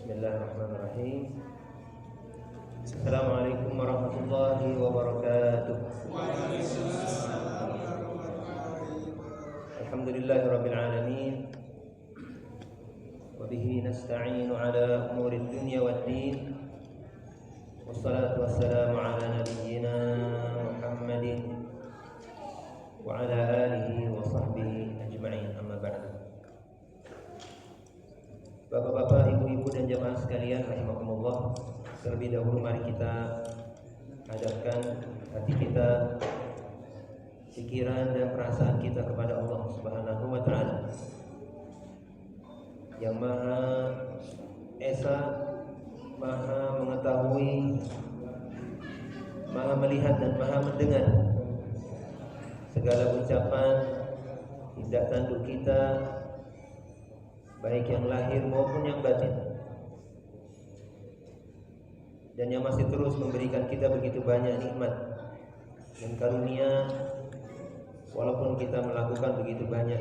Bismillahirrahmanirrahim. Assalamualaikum warahmatullahi wabarakatuh. Alhamdulillahirabbil alamin. Wa bihi nasta'inu ala umurid dunya waddin. Wassalatu wassalamu ala nabiyyina Muhammadin wa ala alihi wa sahbihi ajma'in, amma ba'du. Bapak-bapak, ibu-ibu dan jamaah sekalian rahimakumullah, terlebih dahulu mari kita hadapkan hati kita, pikiran dan perasaan kita kepada Allah Subhanahu wa taala yang Maha Esa, Maha mengetahui, Maha melihat dan Maha mendengar segala ucapan, tindak tanduk kita, baik yang lahir maupun yang batin, dan yang masih terus memberikan kita begitu banyak nikmat dan karunia walaupun kita melakukan begitu banyak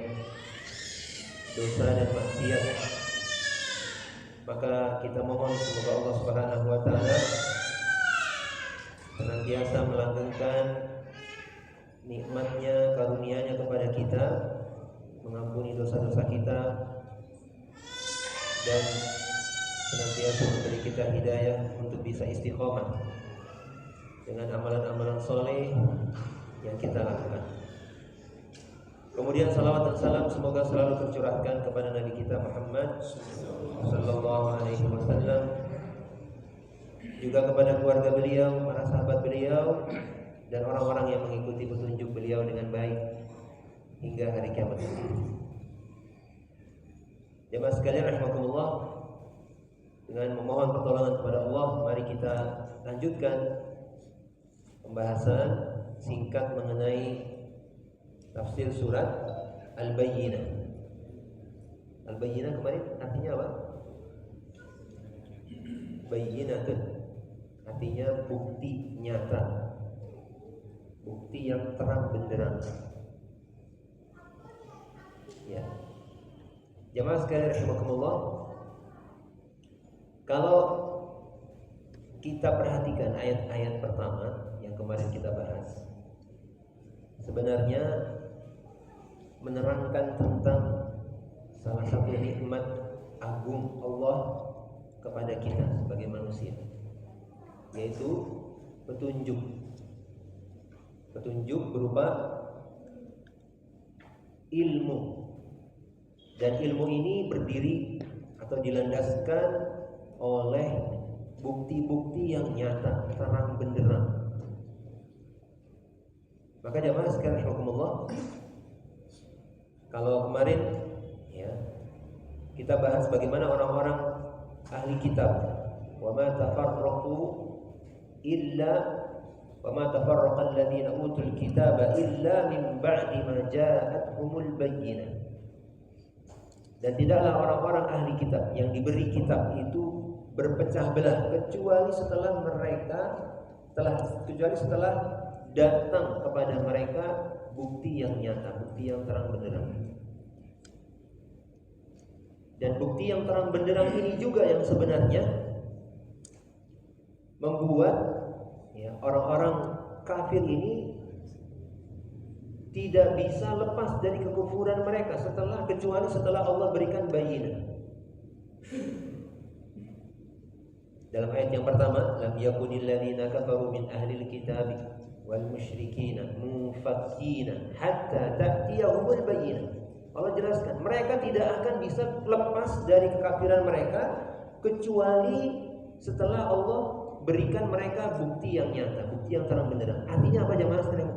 dosa dan maksiat. Maka kita mohon semoga Allah Subhanahu wa taala senantiasa melanggengkan nikmatnya, karunia-Nya kepada kita, mengampuni dosa-dosa kita, dan senantiasa memberi kita hidayah untuk bisa istiqomah dengan amalan-amalan soleh yang kita lakukan. Kemudian salawat dan salam semoga selalu tercurahkan kepada Nabi kita Muhammad sallallahu alaihi wasallam, juga kepada keluarga beliau, para sahabat beliau, dan orang-orang yang mengikuti petunjuk beliau dengan baik hingga hari kiamat. Jemaah sekalian rahimakumullah, dengan memohon pertolongan kepada Allah, mari kita lanjutkan pembahasan singkat mengenai tafsir surat Al-Bayyinah. Al-Bayyinah kemarin artinya apa? Bayyinatun, artinya bukti nyata, bukti yang terang benderang. Ya. Jamaah sekalian rahimakumullah, kalau kita perhatikan ayat-ayat pertama yang kemarin kita bahas, sebenarnya menerangkan tentang salah satu nikmat agung Allah kepada kita sebagai manusia, yaitu petunjuk. Petunjuk berupa ilmu. Dan ilmu ini berdiri atau dilandaskan oleh bukti-bukti yang nyata, terang benderang. Maka jamaah sekalian rahimakumullah, kalau kemarin ya kita bahas bagaimana orang-orang ahli kitab, wa ma tafarraqu illa wa ma tafarraqa alladziina utul kitaba illa min ba'di ma ja'atuhumul bayyinah. Dan tidaklah orang-orang ahli kitab yang diberi kitab itu berpecah belah kecuali setelah datang kepada mereka bukti yang nyata, bukti yang terang benderang. Dan bukti yang terang benderang ini juga yang sebenarnya membuat ya, orang-orang kafir ini tidak bisa lepas dari kekufuran mereka kecuali setelah Allah berikan bayyinah. Dalam ayat yang pertama, lam yakunil ladzina kafaru min ahlil kitab wal musyrikina mufakkina hatta ta'tiyahumul bayyinah. Allah jelaskan, mereka tidak akan bisa lepas dari kekafiran mereka kecuali setelah Allah berikan mereka bukti yang nyata, bukti yang terang benderang. Artinya apa jemaah sekalian?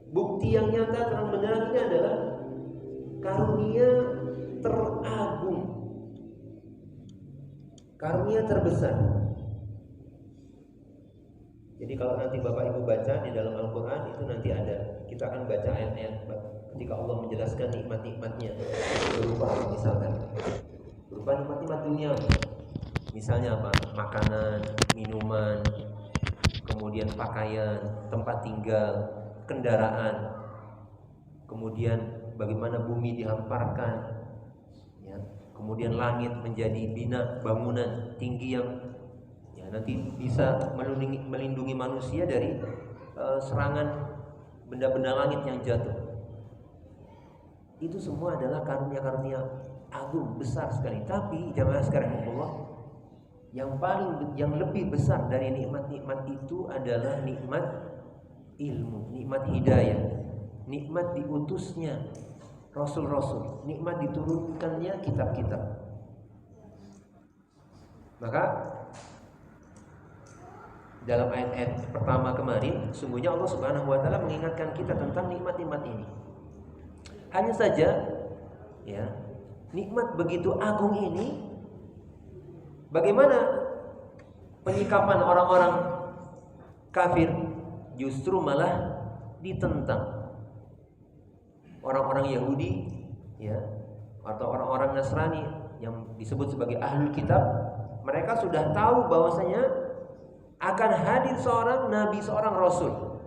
Bukti yang nyata terang benderang ini adalah karunia teragung, karunia terbesar. Jadi kalau nanti Bapak Ibu baca di dalam Al-Quran itu nanti ada, kita akan baca ayat-ayat ketika Allah menjelaskan nikmat-nikmatnya berupa nikmat-nikmat dunia. Misalnya apa? Makanan, minuman, kemudian pakaian, tempat tinggal, kendaraan, kemudian bagaimana bumi dihamparkan, ya, kemudian langit menjadi bina bangunan tinggi yang nanti bisa melindungi manusia dari serangan benda-benda langit yang jatuh. Itu semua adalah karunia-karunia agung besar sekali. Tapi jamaah sekalian Allah, yang lebih besar dari nikmat-nikmat itu adalah nikmat ilmu, nikmat hidayah, nikmat diutusnya rasul-rasul, nikmat diturunkannya kitab-kitab. Maka dalam ayat-ayat pertama kemarin, sungguhnya Allah Subhanahu wa taala mengingatkan kita tentang nikmat-nikmat ini. Hanya saja nikmat begitu agung ini, bagaimana penyikapan orang-orang kafir? Justru malah ditentang. Orang-orang Yahudi atau orang-orang Nasrani yang disebut sebagai ahlul kitab, mereka sudah tahu bahwasanya akan hadir seorang nabi, seorang rasul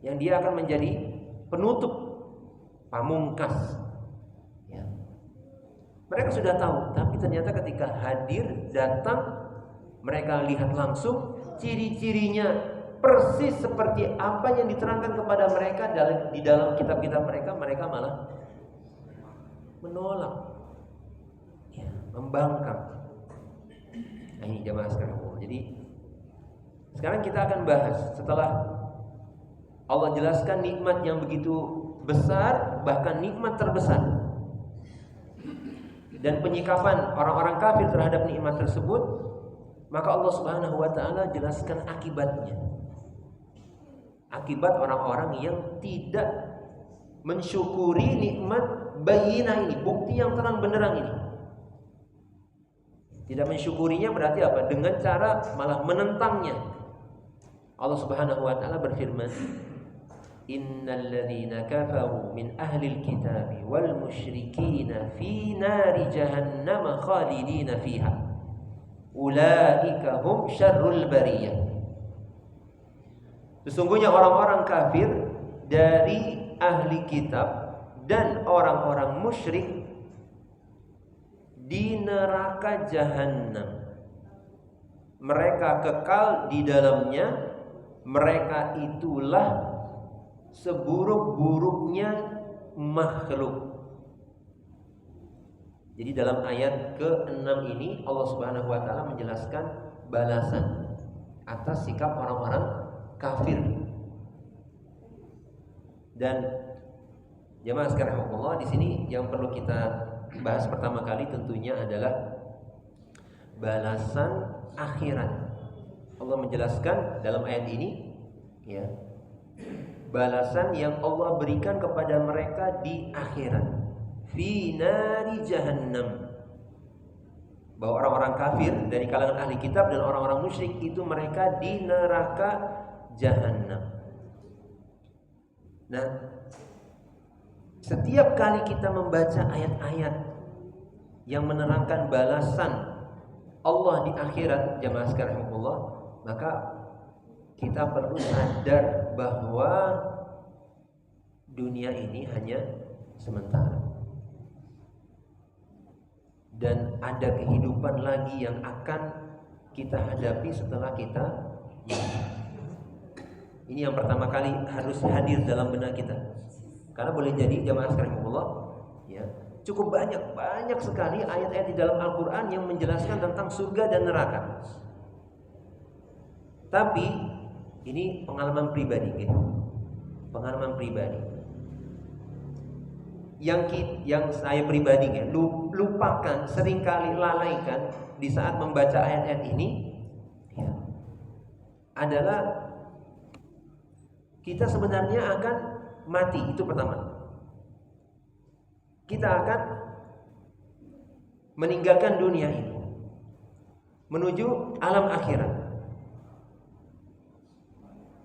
yang dia akan menjadi penutup, pamungkas. Mereka sudah tahu, tapi ternyata ketika hadir, datang, mereka lihat langsung ciri-cirinya persis seperti apa yang diterangkan kepada mereka di dalam kitab-kitab mereka. Mereka malah menolak, membangkang. Nah, ini jamaah sekarang. Jadi sekarang kita akan bahas setelah Allah jelaskan nikmat yang begitu besar, bahkan nikmat terbesar, dan penyikapan orang-orang kafir terhadap nikmat tersebut, maka Allah Subhanahu wa taala jelaskan akibatnya. Akibat orang-orang yang tidak mensyukuri nikmat bayyinah ini, bukti yang terang benderang ini. Tidak mensyukurinya berarti apa? Dengan cara malah menentangnya. Allah Subhanahu wa taala berfirman, "Innal ladzina kafaru min ahlil kitabi wal musyrikina fi nari jahannam khalidina fiha. Ulaika hum syarrul bariyah." Sesungguhnya orang-orang kafir dari ahli kitab dan orang-orang musyrik di neraka jahanam. Mereka kekal di dalamnya. Mereka itulah seburuk-buruknya makhluk. Jadi dalam ayat ke-6 ini Allah Subhanahu wa taala menjelaskan balasan atas sikap orang-orang kafir. Dan jemaah sekalian Allah, di sini yang perlu kita bahas pertama kali tentunya adalah balasan akhirat. Allah menjelaskan dalam ayat ini balasan yang Allah berikan kepada mereka di akhirat, fi nari jahannam, bahwa orang-orang kafir dari kalangan ahli kitab dan orang-orang musyrik itu mereka di neraka jahannam. Nah, setiap kali kita membaca ayat-ayat yang menerangkan balasan Allah di akhirat, jamaah sekalian Allah, maka kita perlu sadar bahwa dunia ini hanya sementara. Dan ada kehidupan lagi yang akan kita hadapi setelah kita mati. Ini yang pertama kali harus hadir dalam benak kita. Karena boleh jadi jamaah sekalian Allah, cukup banyak sekali ayat-ayat di dalam Al-Quran yang menjelaskan tentang surga dan neraka. Tapi ini pengalaman pribadi, pengalaman pribadi. Yang saya pribadi lupakan, seringkali lalaikan di saat membaca ayat-ayat ini adalah kita sebenarnya akan mati. Itu pertama. Kita akan meninggalkan dunia ini menuju alam akhirat.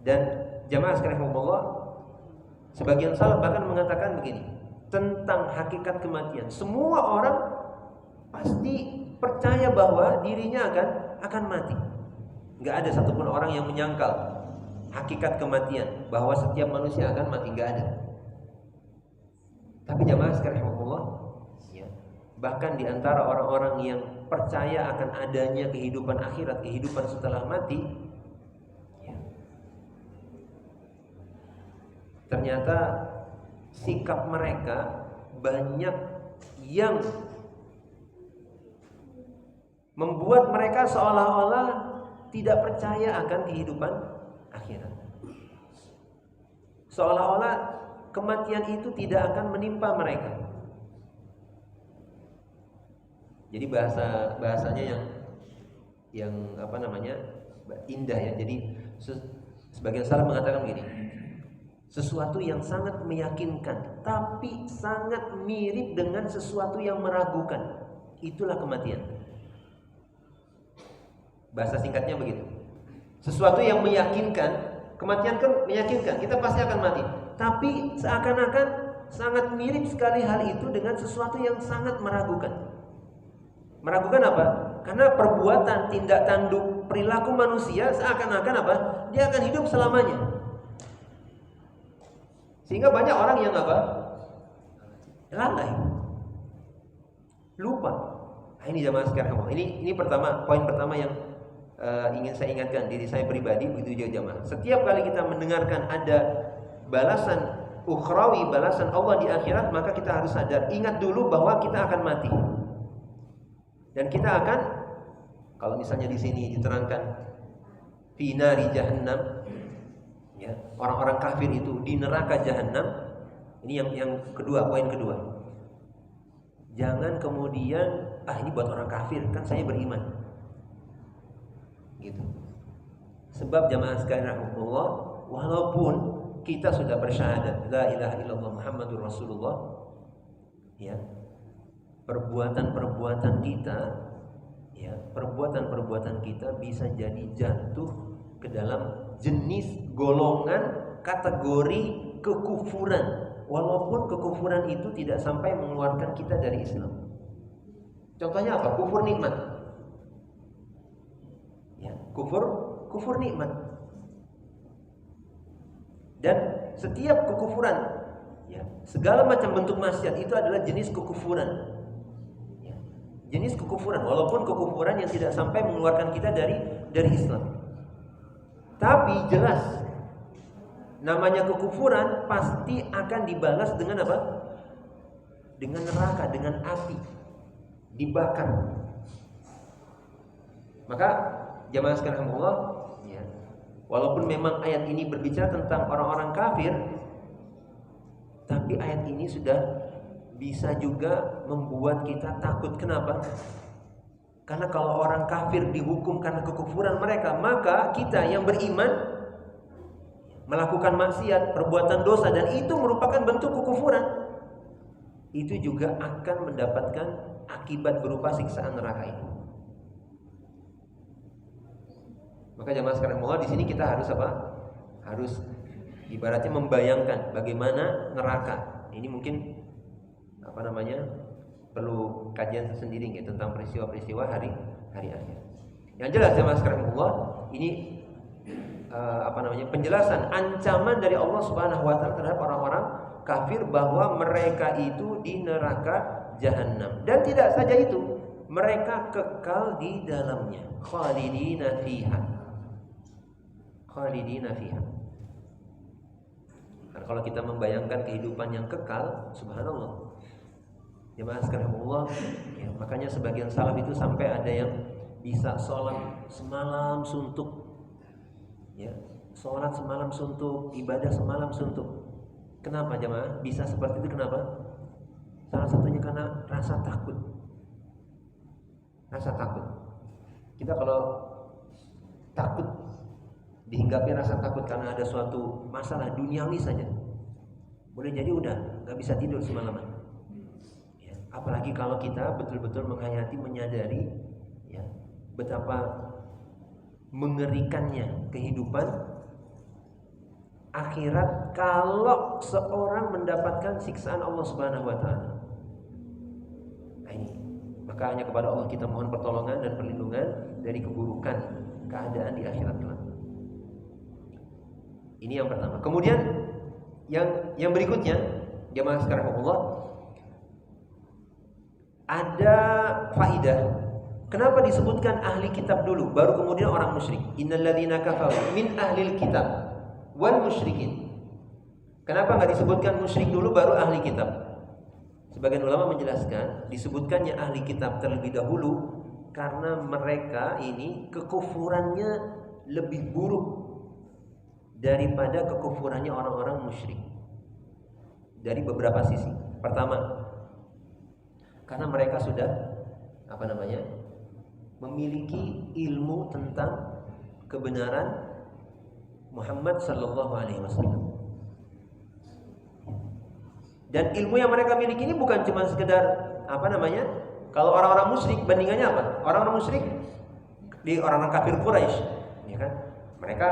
Dan jamaah sekalian Allah, sebagian salaf bahkan mengatakan begini tentang hakikat kematian. Semua orang pasti percaya bahwa dirinya akan mati. Enggak ada satupun orang yang menyangkal hakikat kematian, bahwa setiap manusia akan mati, enggak ada. Tapi jamaah sekalian Allah, Bahkan di antara orang-orang yang percaya akan adanya kehidupan akhirat, kehidupan setelah mati, ya, ternyata sikap mereka banyak yang membuat mereka seolah-olah tidak percaya akan kehidupan akhirat. Seolah-olah kematian itu tidak akan menimpa mereka. Jadi bahasanya yang apa namanya indah ya. Jadi sebagian salaf mengatakan begini, sesuatu yang sangat meyakinkan tapi sangat mirip dengan sesuatu yang meragukan, itulah kematian. Bahasa singkatnya begitu. Sesuatu yang meyakinkan, kematian kan meyakinkan, kita pasti akan mati. Tapi seakan-akan sangat mirip sekali hal itu dengan sesuatu yang sangat meragukan. Meragukan apa? Karena perbuatan, tindak tanduk, perilaku manusia seakan-akan apa? Dia akan hidup selamanya. Sehingga banyak orang yang apa? Lalai. Lupa. Nah, ini jamaah sekarang. Ini poin pertama yang ingin saya ingatkan diri saya pribadi, begitu juga jamaah. Setiap kali kita mendengarkan ada balasan ukhrawi, balasan Allah di akhirat, maka kita harus sadar, ingat dulu bahwa kita akan mati. Dan kita akan, kalau misalnya di sini diterangkan fi nari jahannam, ya, orang-orang kafir itu di neraka jahannam. Ini yang kedua, poin kedua. Jangan kemudian ini buat orang kafir, kan saya beriman. Gitu. Sebab jamaah sekalian rahmatullah, walaupun kita sudah bersyahadat la ilaha illallah Muhammadur Rasulullah, ya, perbuatan-perbuatan kita, ya, perbuatan-perbuatan kita bisa jadi jatuh ke dalam jenis golongan kategori kekufuran, walaupun kekufuran itu tidak sampai mengeluarkan kita dari Islam. Contohnya apa? Kufur nikmat. Ya, kufur nikmat. Dan setiap kekufuran, ya, segala macam bentuk maksiat itu adalah jenis kekufuran. Jenis kekufuran, walaupun kekufuran yang tidak sampai mengeluarkan kita dari Islam. Tapi jelas namanya kekufuran pasti akan dibalas dengan apa? Dengan neraka, dengan api, dibakar. Maka jamaah sekalian Allah, ya, walaupun memang ayat ini berbicara tentang orang-orang kafir, tapi ayat ini sudah bisa juga membuat kita takut. Kenapa? Karena kalau orang kafir dihukum karena kekufuran mereka, maka kita yang beriman melakukan maksiat, perbuatan dosa, dan itu merupakan bentuk kekufuran, itu juga akan mendapatkan akibat berupa siksaan neraka itu. Maka jamaah sekalian mohon, di sini kita harus apa? Harus ibaratnya membayangkan bagaimana neraka. Ini mungkin perlu kajian tersendiri gitu, tentang peristiwa-peristiwa hari akhir. Yang jelas jemaah sekalian Allah, ini penjelasan ancaman dari Allah Subhanahu wa taala terhadap orang-orang kafir bahwa mereka itu di neraka jahanam. Dan tidak saja itu, mereka kekal di dalamnya, khalidina fiha. Khalidina fiha. Karena kalau kita membayangkan kehidupan yang kekal, subhanallah. Jemaah sekalian Allah, ya, makanya sebagian salaf itu sampai ada yang bisa sholat semalam suntuk, ya, sholat semalam suntuk, ibadah semalam suntuk. Kenapa jemaah bisa seperti itu? Kenapa? Salah satunya karena rasa takut. Rasa takut. Kita kalau takut, dihinggapi rasa takut karena ada suatu masalah duniawi saja, boleh jadi udah nggak bisa tidur semalaman. Apalagi kalau kita betul-betul menghayati, menyadari, ya, betapa mengerikannya kehidupan akhirat kalau seorang mendapatkan siksaan Allah Subhanahu wa taala. Nah ini, maka hanya kepada Allah kita mohon pertolongan dan perlindungan dari keburukan keadaan di akhirat kelak. Ini yang pertama. Kemudian yang berikutnya, jemaah sekalian Allah, ada faidah. Kenapa disebutkan ahli kitab dulu, baru kemudian orang musyrik? Innalladzina kafaru min ahlil kitab wal musyrikin. Kenapa nggak disebutkan musyrik dulu baru ahli kitab? Sebagian ulama menjelaskan disebutkannya ahli kitab terlebih dahulu karena mereka ini kekufurannya lebih buruk daripada kekufurannya orang-orang musyrik. Dari beberapa sisi. Pertama, karena mereka sudah memiliki ilmu tentang kebenaran Muhammad sallallahu alaihi wasallam. Dan ilmu yang mereka miliki ini bukan cuma sekedar kalau orang-orang musyrik bandingannya apa? Orang-orang musyrik di orang-orang kafir Quraisy, ya kan? Mereka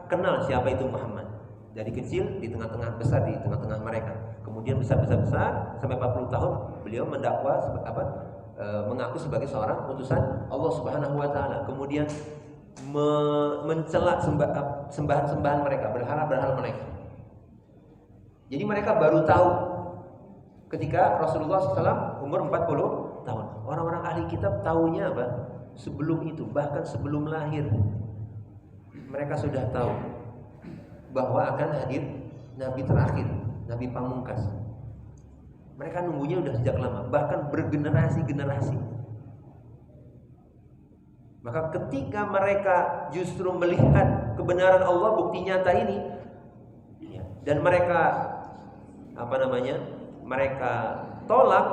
kenal siapa itu Muhammad. Dari kecil di tengah-tengah, besar di tengah-tengah mereka. Kemudian besar sampai 40 tahun beliau mendakwa mengaku sebagai seorang utusan Allah Subhanahu wa taala. Kemudian mencela sembahan-sembahan mereka, berhala-berhala mereka. Jadi mereka baru tahu ketika Rasulullah SAW umur 40 tahun. Orang-orang ahli kitab tahunya apa? Sebelum itu, bahkan sebelum lahir, mereka sudah tahu bahwa akan hadir Nabi terakhir, Nabi pamungkas. Mereka nunggunya udah sejak lama, bahkan bergenerasi-generasi. Maka ketika mereka justru melihat kebenaran Allah, bukti nyata ini, dan mereka mereka tolak,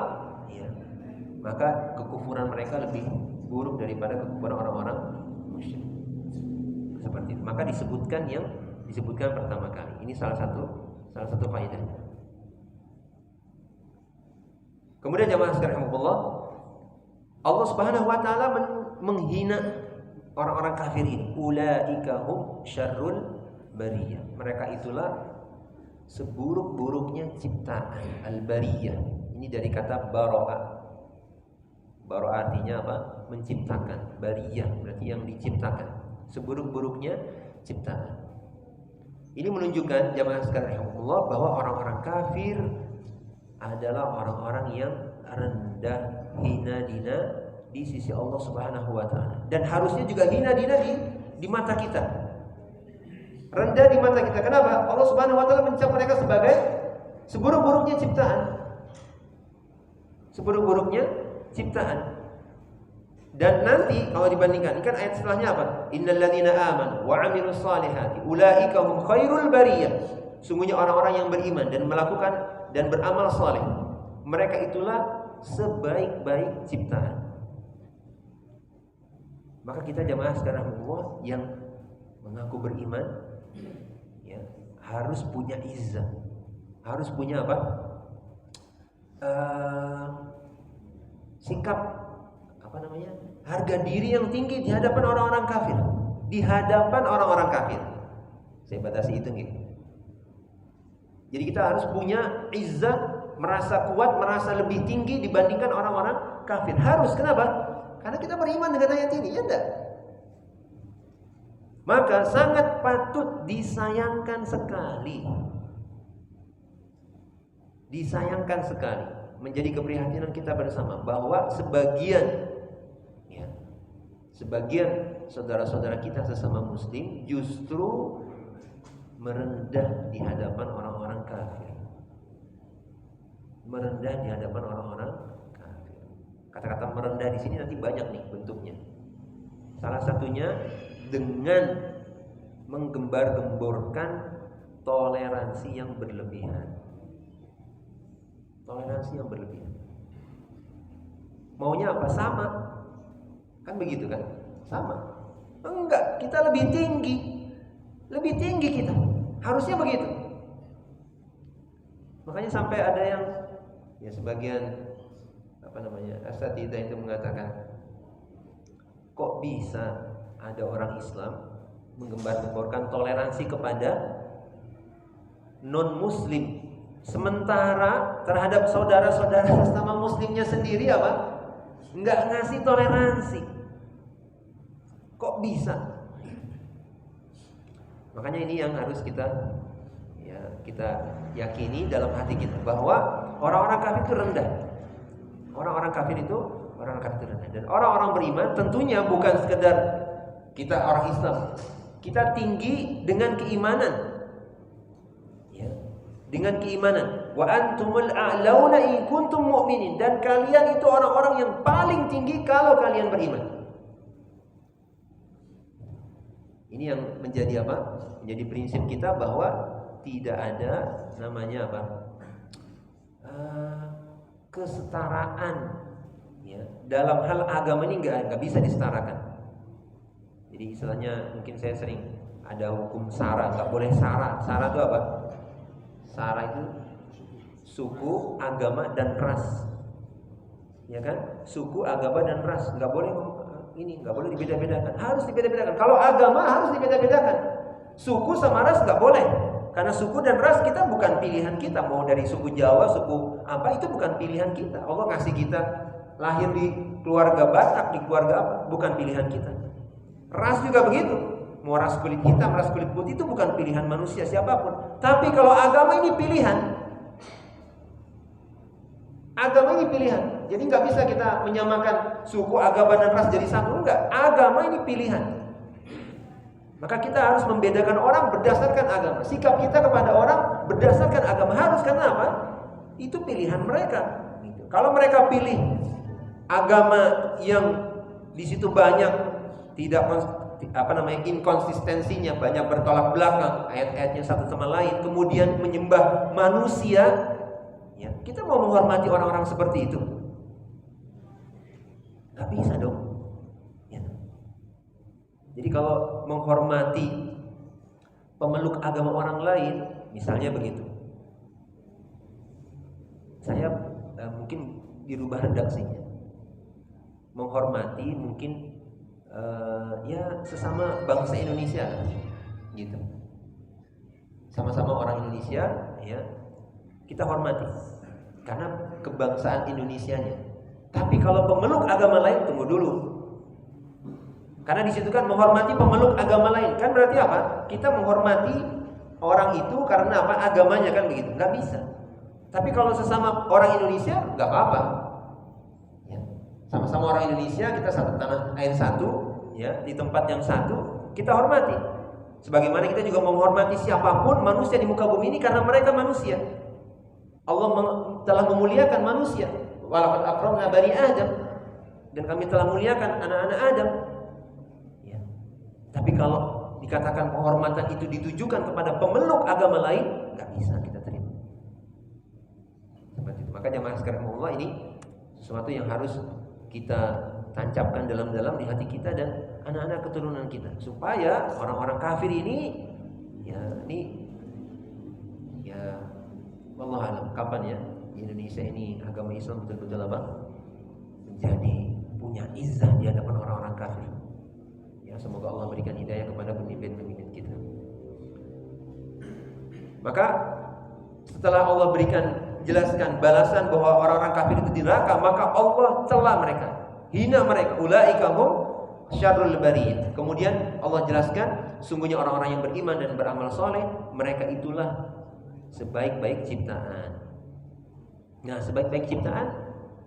maka kekufuran mereka lebih buruk daripada kekufuran orang-orang musyrik. Seperti itu. Maka disebutkan pertama kali. Ini salah satu faedah. Kemudian jamaah sekalian rahimakumullah, Allah Subhanahu wa taala menghina orang-orang kafir ini. Ulaika hum syarrul bariyah. Mereka itulah seburuk-buruknya ciptaan, al-bariyah. Ini dari kata baro'a. Baro'a artinya apa? Menciptakan. Bariyah berarti yang diciptakan. Seburuk-buruknya ciptaan. Ini menunjukkan jamaah sekalian rahimakumullah bahwa orang-orang kafir adalah orang-orang yang rendah, hina dina di sisi Allah Subhanahu wa taala. Dan harusnya juga hina dina di mata kita. Rendah di mata kita. Kenapa? Allah Subhanahu wa taala mencap mereka sebagai seburuk-buruknya ciptaan. Seburuk-buruknya ciptaan. Dan nanti kalau dibandingkan, kan ayat setelahnya apa? Innalladzina amanu wa 'amilus solihati ulaika hum khairul bariyah. Sungguhnya orang-orang yang beriman dan melakukan dan beramal saleh, mereka itulah sebaik-baik ciptaan. Maka kita jamaah sekarang yang mengaku beriman, harus punya izzah, harus punya apa? Sikap harga diri yang tinggi di hadapan orang-orang kafir, di hadapan orang-orang kafir. Saya batasi itu gitu. Jadi kita harus punya izzah, merasa kuat, merasa lebih tinggi dibandingkan orang-orang kafir. Harus, kenapa? Karena kita beriman dengan ayat ini, ya enggak? Maka sangat patut disayangkan sekali. Disayangkan sekali. Menjadi keprihatinan kita bersama bahwa sebagian saudara-saudara kita sesama muslim justru merendah di hadapan orang-orang kafir. Merendah di hadapan orang-orang kafir. Kata-kata merendah di sini nanti banyak nih bentuknya. Salah satunya dengan menggembar-gemborkan toleransi yang berlebihan. Toleransi yang berlebihan. Maunya apa? Sama. Kan begitu kan? Sama. Enggak, kita lebih tinggi. Lebih tinggi kita. Harusnya begitu. Makanya sampai ada yang sebagian asatidzah itu mengatakan, kok bisa ada orang Islam menggembar-gemborkan toleransi kepada non-muslim, sementara terhadap saudara-saudara sesama muslimnya sendiri enggak ngasih toleransi. Kok bisa? Makanya ini yang harus kita yakini dalam hati kita, bahwa orang-orang kafir itu rendah. Orang-orang kafir itu rendah. Dan orang-orang beriman tentunya bukan sekedar kita orang Islam. Kita tinggi dengan keimanan. Ya. Dengan keimanan. Wa antumul a'launa in kuntum mu'minin. Dan kalian itu orang-orang yang paling tinggi kalau kalian beriman. Ini yang menjadi apa? Menjadi prinsip kita bahwa tidak ada namanya apa? Kesetaraan. Ya, dalam hal agama ini nggak bisa disetarakan. Jadi istilahnya mungkin saya sering ada hukum sara, nggak boleh sara. Sara itu apa? Sara itu suku, agama dan ras. Ya kan? Suku, agama dan ras nggak boleh nggak boleh dibeda-bedakan. Harus dibeda-bedakan. Kalau agama harus dibeda-bedakan. Suku sama ras nggak boleh. Karena suku dan ras kita bukan pilihan kita. Mau dari suku Jawa, suku apa itu bukan pilihan kita. Allah ngasih kita lahir di keluarga Batak, di keluarga apa? Bukan pilihan kita. Ras juga begitu. Mau ras kulit hitam, ras kulit putih itu bukan pilihan manusia siapapun. Tapi kalau agama ini pilihan. Agama ini pilihan. Jadi nggak bisa kita menyamakan suku, agama dan ras jadi satu. Enggak. Agama ini pilihan. Maka kita harus membedakan orang berdasarkan agama. Sikap kita kepada orang berdasarkan agama. Harus, karena apa? Itu pilihan mereka. Kalau mereka pilih agama yang di situ banyak tidak inkonsistensinya, banyak bertolak belakang ayat-ayatnya satu sama lain, kemudian menyembah manusia, ya, kita mau menghormati orang-orang seperti itu? Gak bisa dong. Ya. Jadi kalau menghormati pemeluk agama orang lain, misalnya begitu, saya mungkin dirubah redaksinya, menghormati mungkin ya sesama bangsa Indonesia gitu, sama-sama orang Indonesia, ya kita hormati karena kebangsaan Indonesianya. Tapi kalau pemeluk agama lain, tunggu dulu, karena di situ kan menghormati pemeluk agama lain, kan berarti apa? Kita menghormati orang itu karena apa? Agamanya, kan begitu? Nggak bisa. Tapi kalau sesama orang Indonesia nggak apa-apa. Ya. Sama-sama orang Indonesia, kita satu tanah air satu, ya, di tempat yang satu, kita hormati. Sebagaimana kita juga menghormati siapapun manusia di muka bumi ini karena mereka manusia. Allah telah memuliakan manusia. Walaqad akramna bani Adam, dan kami telah muliakan anak-anak Adam. Ya. Tapi kalau dikatakan penghormatan itu ditujukan kepada pemeluk agama lain, nggak bisa kita terima. Seperti itu. Maka jamaah sekalian Allah, ini sesuatu yang harus kita tancapkan dalam-dalam di hati kita dan anak-anak keturunan kita, supaya orang-orang kafir ini, wallahu alam, kapan ya di Indonesia ini agama Islam betul-betul apa? Menjadi punya izzah di hadapan orang-orang kafir. Ya, semoga Allah berikan hidayah kepada pemimpin-pemimpin kita. Maka setelah Allah jelaskan balasan bahwa orang-orang kafir itu di neraka, maka Allah cela mereka, hina mereka, ulaika hum syarrul bariyah. Kemudian Allah jelaskan, sungguhnya orang-orang yang beriman dan beramal soleh, mereka itulah sebaik-baik ciptaan. Nah, sebaik-baik ciptaan,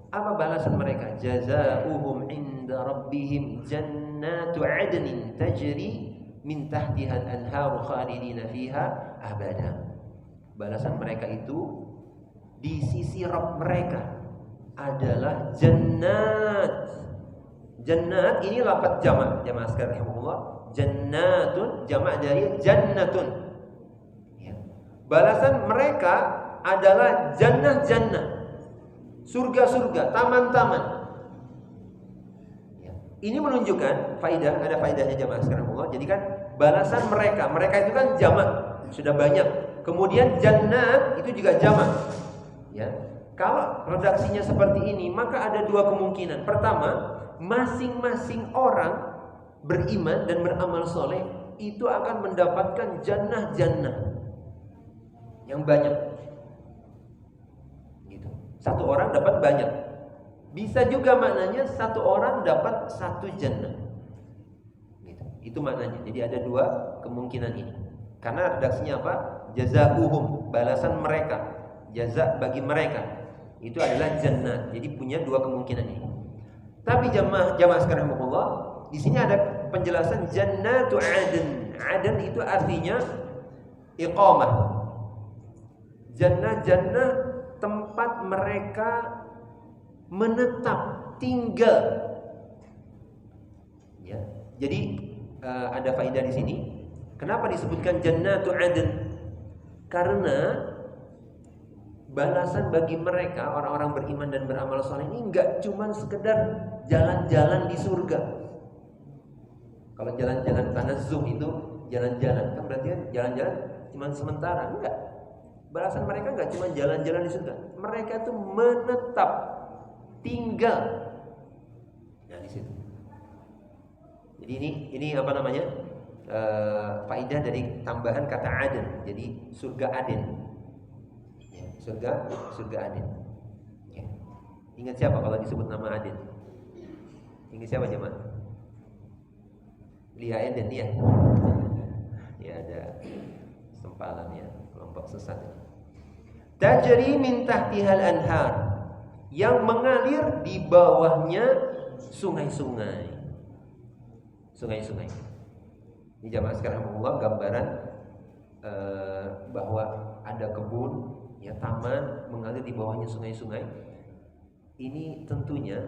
apa balasan mereka? Jazaohum inda rabbihim jannatu adnin tajri min tahtiha al-anharu khalidina fiha abada. Balasan mereka itu di sisi Rabb mereka adalah jannat. Jannat ini lafaz jamak, jamaah sekalian rahimahullah. Jannatun jamak dari jannatun. Ya. Balasan mereka adalah jannah-jannah, surga-surga, taman-taman. Ya. Ini menunjukkan faidah, ada faidahnya jamaah sekalian rahimahullah. Jadi kan balasan mereka itu kan jamak, sudah banyak. Kemudian jannat itu juga jamak. Ya. Kalau redaksinya seperti ini, maka ada dua kemungkinan. Pertama, masing-masing orang beriman dan beramal soleh itu akan mendapatkan jannah-jannah yang banyak. Gitu. Satu orang dapat banyak. Bisa juga maknanya satu orang dapat satu jannah. Gitu. Itu maknanya. Jadi ada dua kemungkinan ini. Karena redaksinya apa? Jazakuhum, balasan mereka, jaza bagi mereka. Itu adalah jannah. Jadi punya dua kemungkinan ini. Tapi jamaah sekalian Allah, di sini ada penjelasan jannatu adn. Adn itu artinya iqamah. Jannah tempat mereka menetap, tinggal. Ya. Jadi ada faedah di sini. Kenapa disebutkan jannatu adn? Karena balasan bagi mereka orang-orang beriman dan beramal saleh ini enggak cuma sekedar jalan-jalan di surga. Kalau jalan-jalan tanazzuh itu jalan-jalan, kan berarti kan jalan-jalan cuma sementara, enggak. Balasan mereka enggak cuma jalan-jalan di surga. Mereka itu menetap, tinggal. Nah, di situ. Jadi ini apa namanya? Faedah dari tambahan kata Aden. Jadi surga Aden. Surga Aden. Ya. Ingat siapa kalau disebut nama Aden? Ingat siapa jemaah? Lia Eden ya. Ya ada sempalan ya, kelompok sesat. Tajri min tahtihal anhar, yang mengalir di bawahnya sungai-sungai. Sungai-sungai. Ini jemaah sekalian Allah gambaran bahwa ada kebun, ya taman mengalir di bawahnya sungai-sungai. Ini tentunya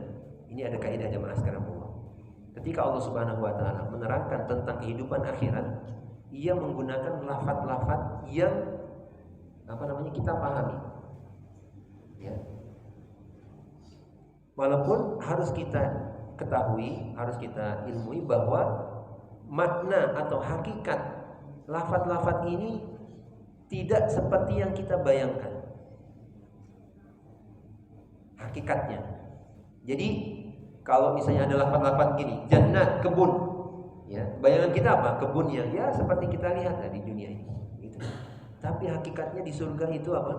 ini ada kaidah jemaah sekalian Allah. Ketika Allah Subhanahu wa taala menerangkan tentang kehidupan akhirat, ia menggunakan lafaz-lafaz yang kita pahami. Ya. Walaupun harus kita ketahui, harus kita ilmui bahwa makna atau hakikat lafaz-lafaz ini tidak seperti yang kita bayangkan hakikatnya. Jadi kalau misalnya ada lafaz-lafaz gini, jannah, kebun, ya bayangan kita apa? Kebun yang ya seperti kita lihat di dunia ini. Gitu. Tapi hakikatnya di surga itu apa?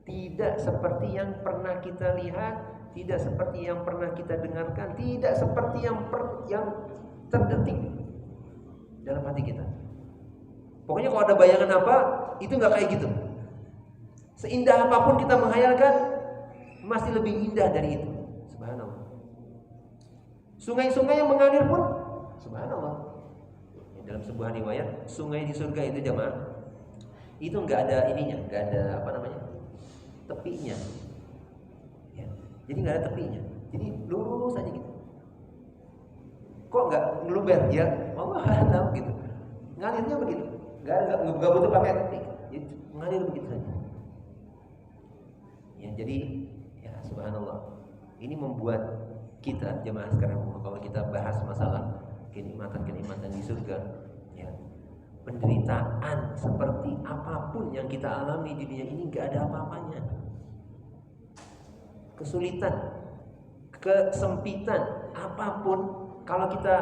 Tidak seperti yang pernah kita lihat, tidak seperti yang pernah kita dengarkan, tidak seperti yang terdetik dalam hati kita. Pokoknya kalau ada bayangan apa, itu nggak kayak gitu. Seindah apapun kita menghayalkan, masih lebih indah dari itu. Subhanallah. Sungai-sungai yang mengalir pun, subhanallah. Dalam sebuah riwayat, sungai di surga itu jemaah, itu nggak ada ininya, nggak ada tepinya. Ya. Jadi nggak ada tepinya. Jadi lurus aja gitu. Kok nggak ngeluber ya? Allah tahu gitu. Ngalirnya begitu. Nggak butuh pakai tepi. Jadi ngalir begitu saja. Ya, jadi ya subhanallah. Ini membuat kita jemaah sekarang kalau kita bahas masalah kenikmatan di surga, ya. Penderitaan seperti apapun yang kita alami di dunia ini nggak ada apa-apanya. Kesulitan, kesempitan apapun, kalau kita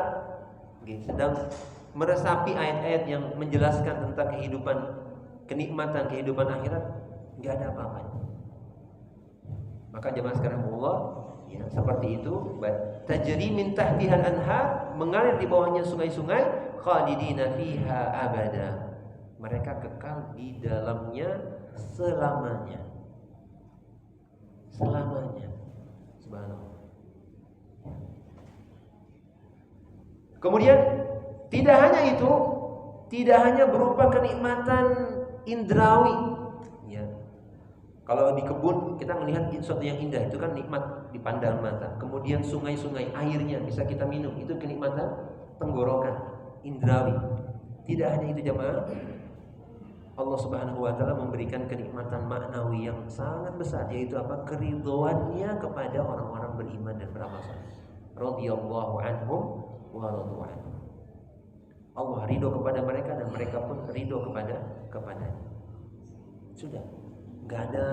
sedang meresapi ayat-ayat yang menjelaskan tentang kenikmatan kehidupan akhirat, nggak ada apa-apanya. Maka jemaah sekarang Allah, ya, seperti itu. Tajri min tahtihal anhar, mengalir di bawahnya sungai-sungai, khalidina fiha abada. Mereka kekal di dalamnya selamanya. Selamanya. Subhanallah. Kemudian tidak hanya itu, tidak hanya berupa kenikmatan indrawi, ya. Kalau di kebun kita melihat sesuatu yang indah, itu kan nikmat dipandang mata. Kemudian sungai-sungai, airnya bisa kita minum, itu kenikmatan tenggorokan, indrawi. Tidak hanya itu jemaah, Allah Subhanahu wa taala memberikan kenikmatan maknawi yang sangat besar, yaitu apa? Keridhoannya kepada orang-orang beriman dan beramal saleh. Radhiyallahu anhum wa radu anhu. Allah ridho kepada mereka dan mereka pun ridho kepadanya. Sudah, nggak ada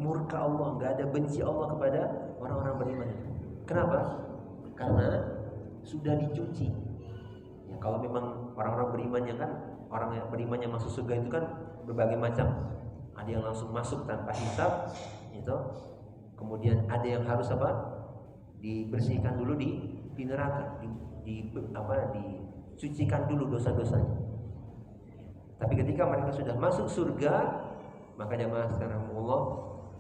murka Allah, nggak ada benci Allah kepada orang-orang beriman. Kenapa? Karena sudah dicuci. Ya, kalau memang orang-orang berimannya kan, orang yang berimannya masuk surga itu kan berbagai macam. Ada yang langsung masuk tanpa hisab, itu. Kemudian ada yang harus dibersihkan dulu di neraka, dicucikan dulu dosa-dosanya. Tapi ketika mereka sudah masuk surga, maka jemaah sekarang Allah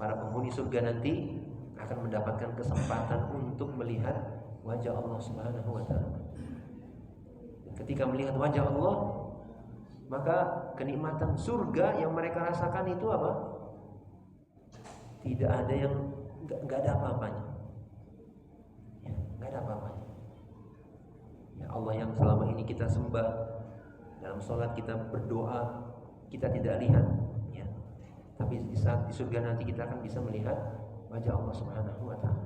para penghuni surga nanti akan mendapatkan kesempatan untuk melihat wajah Allah Subhanahu wa taala. Ketika melihat wajah Allah, maka kenikmatan surga yang mereka rasakan itu apa? Tidak ada yang enggak ada apa-apanya. Ya, enggak ada apa-apanya. Ya Allah yang selama ini kita sembah, dalam sholat kita berdoa, kita tidak lihat, ya. Tapi di saat di surga nanti kita akan bisa melihat wajah Allah Subhanahu wa taala.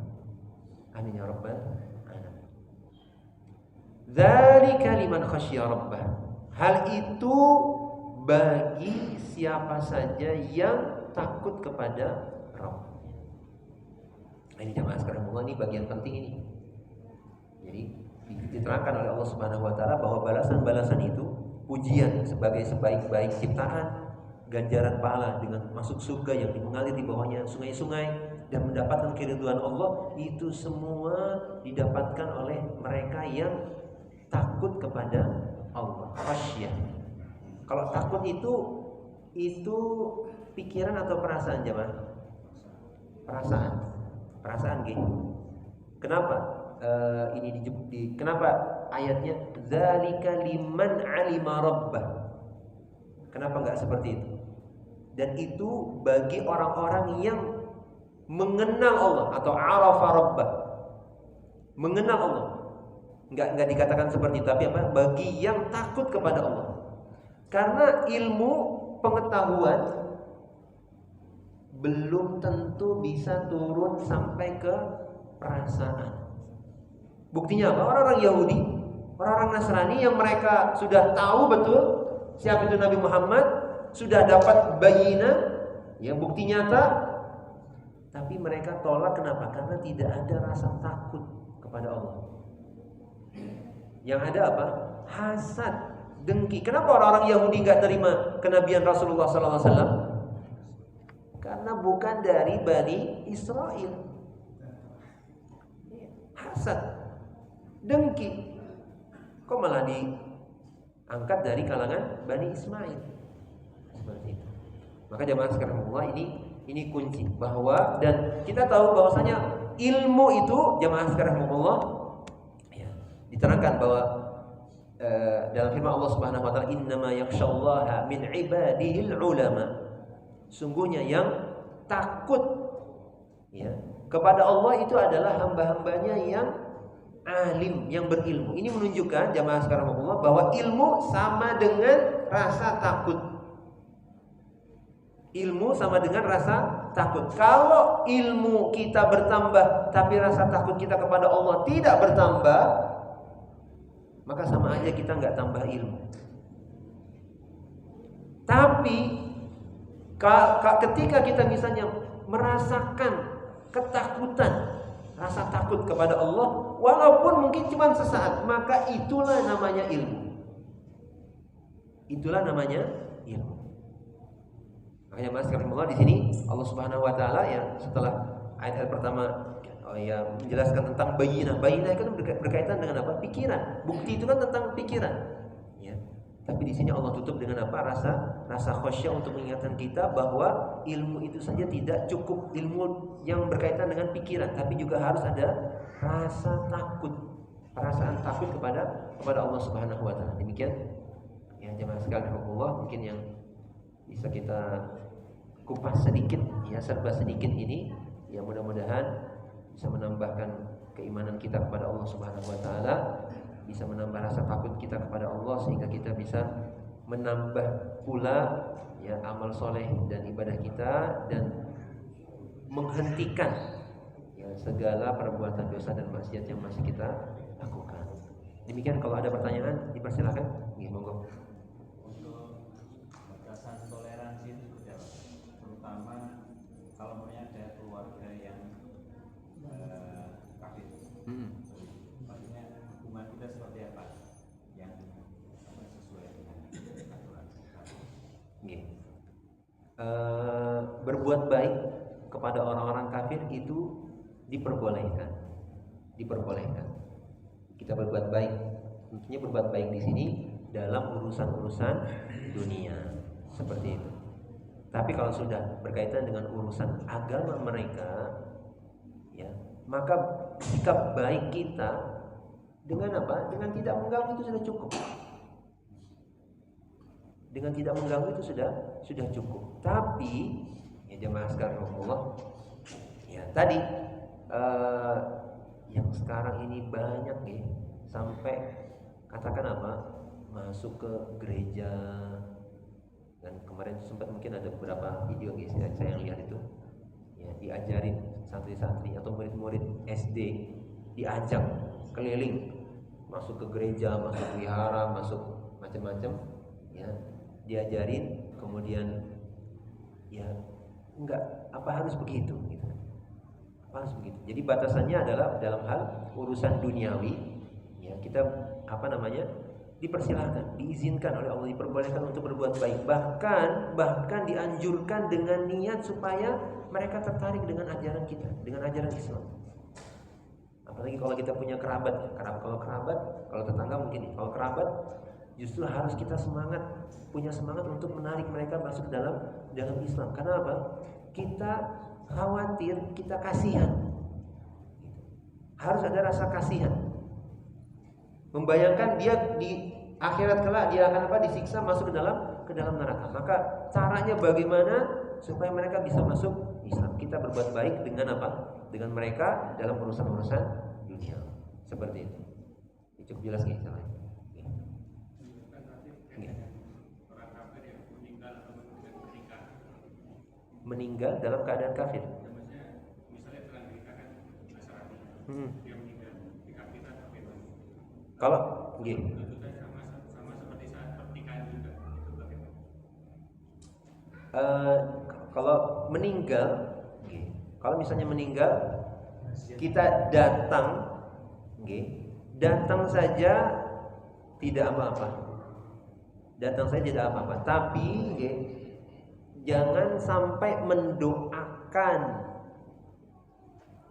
Amin ya rabbal alamin. Dzalika liman khasyya rabbah. Hal itu bagi siapa saja yang takut kepada Rabb. Nah, ini jamaah sekarang ini bagian penting ini. Jadi diterangkan oleh Allah Subhanahu wa taala bahwa balasan-balasan itu, pujian sebagai sebaik-baik ciptaan, ganjaran pahala dengan masuk surga yang mengalir di bawahnya sungai-sungai dan mendapatkan keridhaan Allah, itu semua didapatkan oleh mereka yang takut kepada Allah. Khasyah. Kalau takut itu pikiran atau perasaan jemaah? Perasaan gitu. Kenapa? Kenapa ayatnya dzalika liman alima rabbah? Kenapa enggak seperti itu? Dan itu bagi orang-orang yang mengenal Allah atau arafa rabbah. Mengenal Allah. Enggak dikatakan seperti itu, tapi apa? Bagi yang takut kepada Allah. Karena ilmu pengetahuan belum tentu bisa turun sampai ke perasaan. Buktinya apa? Orang-orang Yahudi, orang-orang Nasrani yang mereka sudah tahu betul siapa itu Nabi Muhammad, sudah dapat bayinah, ya bukti nyata, tapi mereka tolak. Kenapa? Karena tidak ada rasa takut kepada Allah. Yang ada apa? Hasad, dengki. Kenapa orang-orang Yahudi nggak terima kenabian Rasulullah SAW? Karena bukan dari Bani Israel. Hasad, dengki. Kok malah diangkat dari kalangan Bani Ismail? Seperti itu. Maka jamaah sekalian Allah, ini kunci bahwa, dan kita tahu bahwasanya ilmu itu jamaah sekalian Allah, ya, diterangkan bahwa dalam firman Allah Subhanahu wa taala, innama yakhshallaha min ibadihil ulama. Sungguhnya yang takut, ya, kepada Allah itu adalah hamba-hambanya yang alim, yang berilmu. Ini menunjukkan jamaah sekalian Allah bahwa ilmu sama dengan rasa takut. Ilmu sama dengan rasa takut. Kalau ilmu kita bertambah tapi rasa takut kita kepada Allah tidak bertambah, maka sama aja kita nggak tambah ilmu. Tapi ketika kita misalnya merasakan ketakutan, rasa takut kepada Allah, walaupun mungkin cuma sesaat, maka itulah namanya ilmu. Itulah namanya ilmu. Makanya Mas Allah di sini Allah Subhanahu wa taala ya setelah ayat pertama menjelaskan tentang bayinah. Bayinah itu berkaitan dengan apa? Pikiran. Bukti itu kan tentang pikiran. Ya. Tapi di sini Allah tutup dengan apa? Rasa khasyah untuk mengingatkan kita bahwa ilmu itu saja tidak cukup ilmu yang berkaitan dengan pikiran, tapi juga harus ada rasa takut, perasaan takut kepada Allah Subhanahu wa taala. Demikian ya jemaah sekalian Allah, mungkin yang bisa kita kupas sedikit, ya serba sedikit ini, ya mudah-mudahan bisa menambahkan keimanan kita kepada Allah Subhanahu wa taala, bisa menambah rasa takut kita kepada Allah, sehingga kita bisa menambah pula ya amal soleh dan ibadah kita, dan menghentikan ya segala perbuatan dosa dan maksiat yang masih kita lakukan. Demikian, kalau ada pertanyaan dipersilakan. Nggih, monggo. Kalau ada keluarga yang kafir, maksudnya hubungan kita seperti apa yang sesuai dengan aturan? Berbuat baik kepada orang-orang kafir itu diperbolehkan. Kita berbuat baik, tentunya berbuat baik di sini dalam urusan-urusan dunia seperti itu. Tapi kalau sudah berkaitan dengan urusan agama mereka, ya, maka sikap baik kita dengan apa? Dengan tidak mengganggu itu sudah cukup. Dengan tidak mengganggu itu sudah cukup. Tapi ya jemaah sekalian Allah, ya tadi yang sekarang ini banyak nih sampai katakan apa? Masuk ke gereja. Dan kemarin sempat mungkin ada beberapa video guys ya, saya yang lihat itu ya, diajarin santri-santri atau murid-murid SD diajak keliling masuk ke gereja, masuk wihara, masuk macam-macam ya, diajarin, kemudian ya enggak apa harus begitu gitu. Apa harus begitu. Jadi batasannya adalah dalam hal urusan duniawi ya, kita apa namanya? Dipersilahkan, diizinkan oleh Allah, diperbolehkan untuk berbuat baik, bahkan dianjurkan dengan niat supaya mereka tertarik dengan ajaran kita, dengan ajaran Islam. Apalagi kalau kita punya kerabat, kalau tetangga mungkin, kalau kerabat justru harus kita punya semangat untuk menarik mereka masuk dalam Islam. Karena apa? Kita khawatir, kita kasihan. Harus ada rasa kasihan. Membayangkan dia di akhirat kelak dia akan apa? Disiksa, masuk ke dalam neraka. Maka caranya bagaimana supaya mereka bisa masuk Islam? Kita berbuat baik dengan apa? Dengan mereka dalam urusan-urusan dunia. Seperti itu. Cukup jelas nggak caranya? Meninggal dalam keadaan kafir. Kalau kalau meninggal, kalau misalnya meninggal, kita datang saja tidak apa-apa. Datang saja tidak apa-apa. Tapi jangan sampai mendoakan.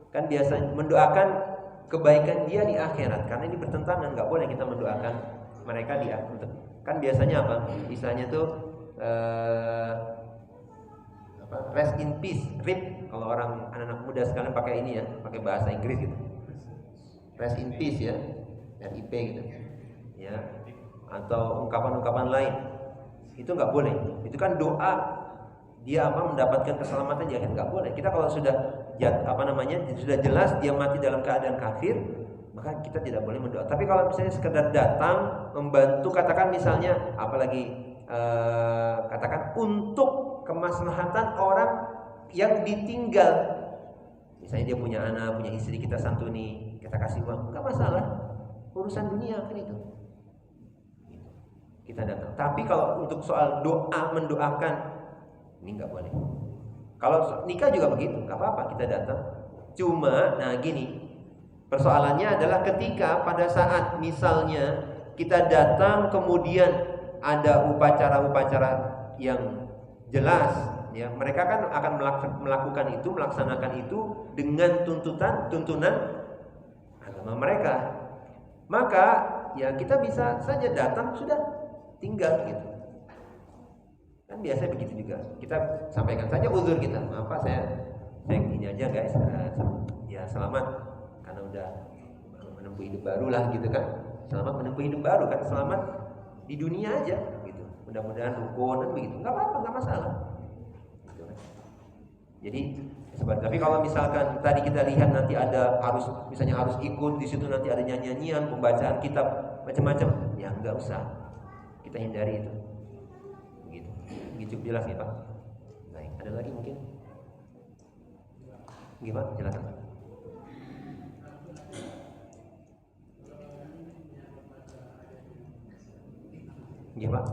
Kan biasanya mendoakan kebaikan dia di akhirat, karena ini bertentangan, nggak boleh kita mendoakan mereka di akhirat. Kan biasanya apa? Istilahnya tuh rest in peace, RIP. Kalau orang anak-anak muda sekalian pakai ini ya, pakai bahasa Inggris gitu. Rest in peace ya, RIP gitu. Ya. Atau ungkapan-ungkapan lain. Itu nggak boleh. Itu kan doa dia mendapatkan keselamatan di akhirat, nggak boleh. Kita kalau sudah sudah jelas dia mati dalam keadaan kafir, maka kita tidak boleh mendoa. Tapi kalau misalnya sekedar datang membantu, katakan misalnya apalagi katakan untuk kemaslahatan orang yang ditinggal, misalnya dia punya anak, punya istri, kita santuni, kita kasih uang, nggak masalah. Urusan dunia kan itu. Kita datang. Tapi kalau untuk soal doa, mendoakan, ini nggak boleh. Kalau nikah juga begitu, nggak apa-apa kita datang. Cuma, nah gini, persoalannya adalah ketika pada saat misalnya kita datang kemudian ada upacara-upacara yang jelas, ya mereka kan akan melakukan itu, melaksanakan itu dengan tuntunan agama mereka. Maka ya kita bisa saja datang, sudah tinggal gitu. Kan biasa begitu juga. Kita sampaikan saja uzur kita. Maaf Pak, saya ini aja guys. Ya selamat karena udah menempuh hidup baru lah gitu kan. Selamat menempuh hidup baru kan, selamat di dunia aja gitu. Mudah-mudahan rukun dan begitu. Enggak apa-apa, enggak masalah. Gitu kan. Jadi tapi kalau misalkan tadi kita lihat nanti ada harus ikut di situ, nanti ada nyanyian, pembacaan kitab macam-macam, ya enggak usah. Kita hindari itu. Gitu jelas ya Pak. Baik, ada lagi mungkin? Gimana? Silakan. Gimana?